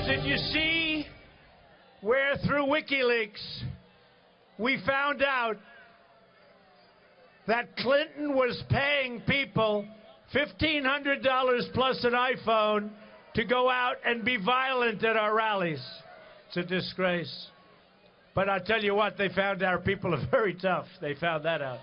did you see where through WikiLeaks we found out that Clinton was paying people $1,500 plus an iPhone to go out and be violent at our rallies? It's a disgrace. But I'll tell you what, they found our people are very tough. They found that out.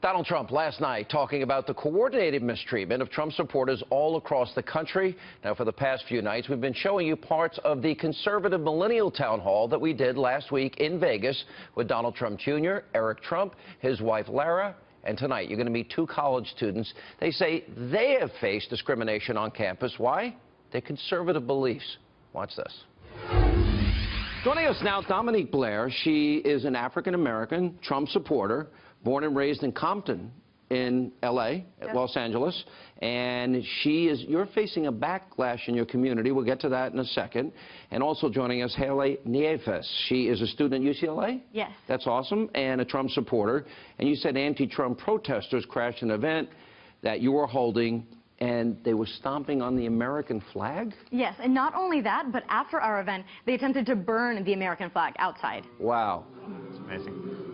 Donald Trump last night talking about the coordinated mistreatment of Trump supporters all across the country. Now, for the past few nights, we've been showing you parts of the conservative millennial town hall that we did last week in Vegas with Donald Trump Jr., Eric Trump, his wife Lara, and tonight you're going to meet two college students. They say they have faced discrimination on campus. Why? Their conservative beliefs. Watch this. Joining us now, Dominique Blair. She is an African-American Trump supporter, born and raised in Compton in L.A., Los Angeles. And you're facing a backlash in your community. We'll get to that in a second. And also joining us, Haley Nieves. She is a student at UCLA? Yes. That's awesome. And a Trump supporter. And you said anti-Trump protesters crashed an event that you were holding, and they were stomping on the American flag? Yes, and not only that, but after our event, they attempted to burn the American flag outside. Wow. It's amazing.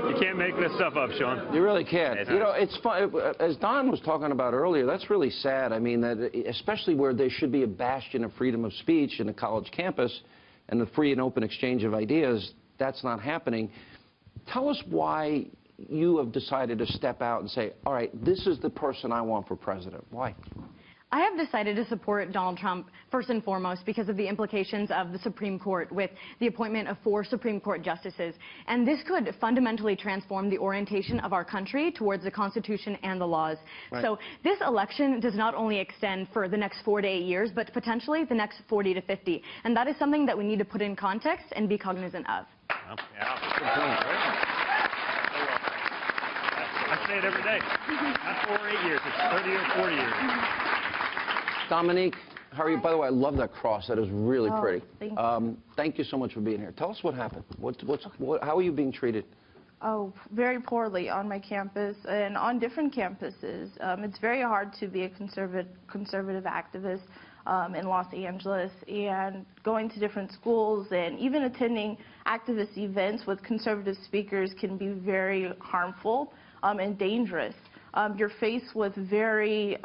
You can't make this stuff up, Sean. You really can't. You know, it's fun. As Don was talking about earlier, that's really sad. I mean, that especially where there should be a bastion of freedom of speech in a college campus and the free and open exchange of ideas, that's not happening. Tell us why you have decided to step out and say, all right, this is the person I want for president. Why? I have decided to support Donald Trump first and foremost because of the implications of the Supreme Court with the appointment of 4 Supreme Court justices. And this could fundamentally transform the orientation of our country towards the Constitution and the laws. Right. So this election does not only extend for the next 4 to 8 years, but potentially the next 40 to 50. And that is something that we need to put in context and be cognizant of. Well, yeah. Good point, right? I say it every day. Not 4 or 8 years. It's 30 or 40 years. Dominique, how are you? By the way, I love that cross. That is really pretty. Thank you. Thank you so much for being here. Tell us what happened. How are you being treated? Oh, very poorly on my campus and on different campuses. It's very hard to be a conservative activist in Los Angeles, and going to different schools and even attending activist events with conservative speakers can be very harmful and dangerous. You're faced with very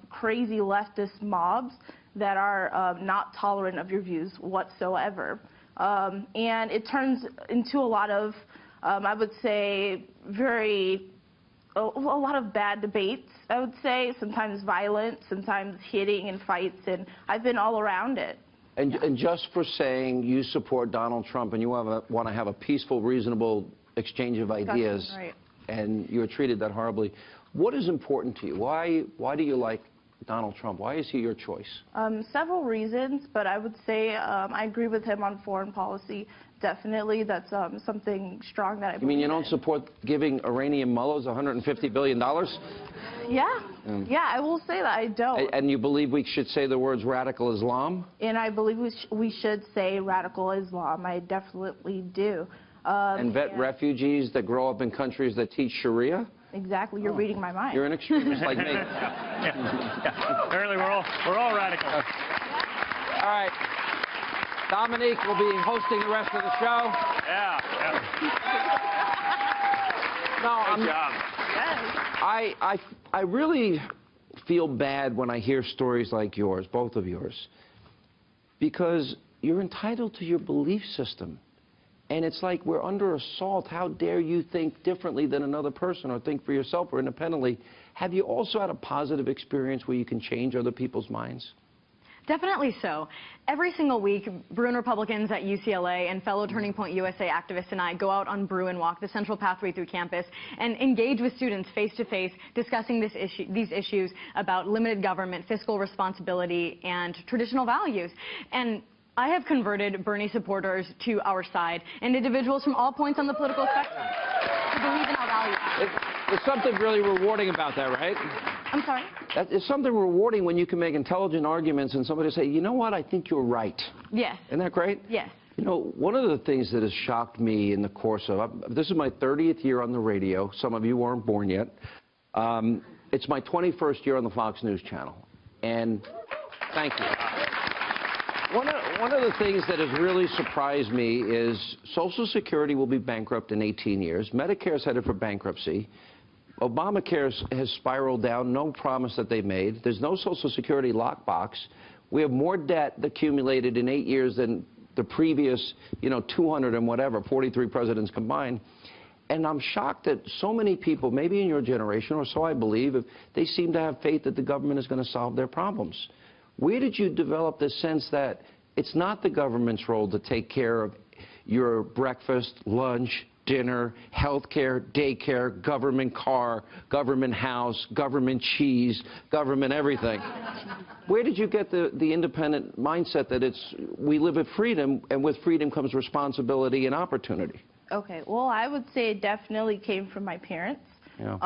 crazy leftist mobs that are not tolerant of your views whatsoever. And it turns into a lot of, I would say, a lot of bad debates, I would say, sometimes violent, sometimes hitting and fights, and I've been all around it. And just for saying you support Donald Trump and you want to have a peaceful, reasonable exchange of ideas, right, and you're treated that horribly, what is important to you? Why do you like Donald Trump? Why is he your choice? Several reasons, but I would say I agree with him on foreign policy. Definitely, that's something strong that I believe in. You mean you don't support giving Iranian mullahs $150 billion? Yeah, yeah, I will say that I don't. And you believe we should say the words radical Islam? And I believe we should say radical Islam. I definitely do. And vet refugees that grow up in countries that teach Sharia? Exactly. You're reading my mind. You're an extremist like me. Yeah. Apparently, we're all radical. All right. Dominique will be hosting the rest of the show. Yeah. No, Good job. I really feel bad when I hear stories like yours, both of yours, because you're entitled to your belief system. And it's like we're under assault. How dare you think differently than another person or think for yourself or independently? Have you also had a positive experience where you can change other people's minds? Definitely so. Every single week, Bruin Republicans at UCLA and fellow Turning Point USA activists and I go out on Bruin Walk, the central pathway through campus, and engage with students face-to-face, discussing these issues about limited government, fiscal responsibility, and traditional values. And I have converted Bernie supporters to our side, and individuals from all points on the political spectrum who believe in our values. There's something really rewarding about that, right? I'm sorry? It's something rewarding when you can make intelligent arguments and somebody say, you know what, I think you're right. Yes. Isn't that great? Yes. You know, one of the things that has shocked me in the course of, this is my 30th year on the radio. Some of you weren't born yet. It's my 21st year on the Fox News Channel. And thank you. One of the things that has really surprised me is Social Security will be bankrupt in 18 years. Medicare is headed for bankruptcy. Obamacare has spiraled down, no promise that they made. There's no Social Security lockbox. We have more debt accumulated in 8 years than the previous, 200 and whatever, 43 presidents combined. And I'm shocked that so many people, maybe in your generation, or so I believe, they seem to have faith that the government is going to solve their problems. Where did you develop the sense that it's not the government's role to take care of your breakfast, lunch, dinner, health care, daycare, government car, government house, government cheese, government everything? Where did you get the independent mindset that we live with freedom, and with freedom comes responsibility and opportunity? Okay, well, I would say it definitely came from my parents. Yeah.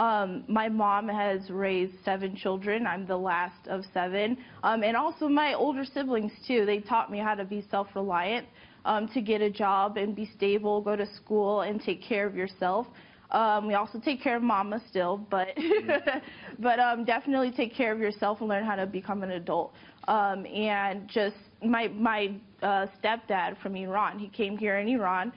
My mom has raised 7 children. I'm the last of 7. And also my older siblings, too. They taught me how to be self-reliant, to get a job and be stable, go to school, and take care of yourself. We also take care of mama still, but definitely take care of yourself and learn how to become an adult. And just my stepdad from Iran, he came here in Iran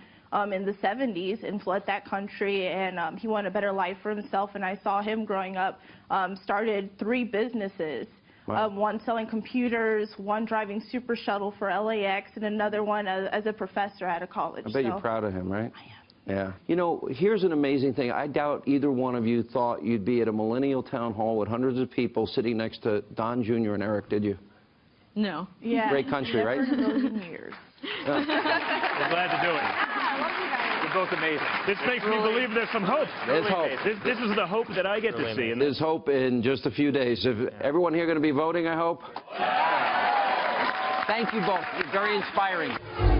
in the 70s and fled that country, and he wanted a better life for himself. And I saw him growing up, started 3 businesses. Wow. One selling computers, one driving super shuttle for LAX, and another one as a professor at a college. I bet you're proud of him, right? I am. Yeah. Here's an amazing thing. I doubt either one of you thought you'd be at a millennial town hall with hundreds of people sitting next to Don Jr. and Eric, did you? No. Yeah. Great country, right? Never in a million years. We're glad to do it. You're both amazing. This makes me believe there's some hope. There's hope. This is the hope that I get to see. There's hope in just a few days. Everyone here going to be voting, I hope? Thank you both. You're very inspiring.